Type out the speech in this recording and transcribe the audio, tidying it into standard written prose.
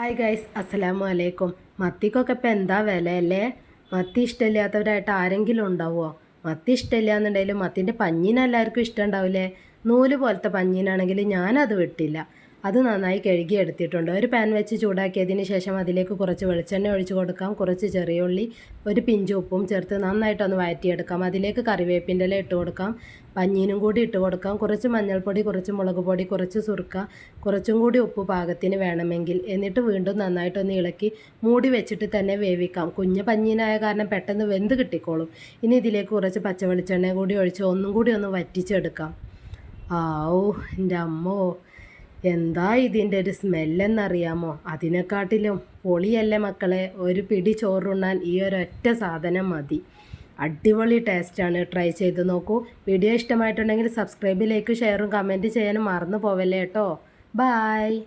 Hi guys, അസ്സലാമു അലൈക്കും. മത്തിക്കൊക്കെ ഇപ്പം എന്താ വില അല്ലേ? മത്തി ഇഷ്ടമില്ലാത്തവരായിട്ട് ആരെങ്കിലും ഉണ്ടാവുമോ? മത്തി ഇഷ്ടമില്ല എന്നുണ്ടെങ്കിലും മത്തിൻ്റെ പഞ്ഞീന് എല്ലാവർക്കും ഇഷ്ടം ഉണ്ടാവില്ലേ? നൂല് പോലത്തെ പഞ്ഞീനാണെങ്കിൽ ഞാനത് വിട്ടില്ല. അത് നന്നായി കഴുകി എടുത്തിട്ടുണ്ട്. ഒരു പാൻ വെച്ച് ചൂടാക്കിയതിന് ശേഷം അതിലേക്ക് കുറച്ച് വെളിച്ചെണ്ണ ഒഴിച്ച് കൊടുക്കാം. കുറച്ച് ചെറിയ ഉള്ളി, ഒരു പിഞ്ച് ഉപ്പും ചേർത്ത് നന്നായിട്ടൊന്ന് വഴറ്റിയെടുക്കാം. അതിലേക്ക് കറിവേപ്പിൻ്റെ ഇല ഇട്ട് കൊടുക്കാം. പഞ്ഞീനും കൂടി ഇട്ട് കൊടുക്കാം. കുറച്ച് മഞ്ഞൾപ്പൊടി, കുറച്ച് മുളക് പൊടി, കുറച്ച് സുർക്ക, കുറച്ചും കൂടി ഉപ്പ് പാകത്തിന് വേണമെങ്കിൽ. എന്നിട്ട് വീണ്ടും നന്നായിട്ടൊന്ന് ഇളക്കി മൂടി വെച്ചിട്ട് തന്നെ വേവിക്കാം. കുഞ്ഞ് പഞ്ഞീനായ കാരണം പെട്ടെന്ന് വെന്ത് കിട്ടിക്കോളും. ഇനി ഇതിലേക്ക് കുറച്ച് പച്ചവെളിച്ചെണ്ണ കൂടി ഒഴിച്ച് ഒന്നും കൂടി ഒന്ന് വറ്റിച്ചെടുക്കാം. ആവൂ എൻ്റെ അമ്മോ, എന്താ ഇതിൻ്റെ ഒരു സ്മെല്ലെന്നറിയാമോ? അതിനെക്കാട്ടിലും പൊളിയല്ലേ മക്കളെ. ഒരു പിടി ചോറുണ്ണാൻ ഈ ഒരൊറ്റ സാധനം മതി. അടിപൊളി ടേസ്റ്റാണ്. ട്രൈ ചെയ്ത് നോക്കൂ. വീഡിയോ ഇഷ്ടമായിട്ടുണ്ടെങ്കിൽ സബ്സ്ക്രൈബ്, ലൈക്ക്, ഷെയറും കമൻറ്റ് ചെയ്യാനും മറന്നു പോവല്ലേ കേട്ടോ. ബായ്.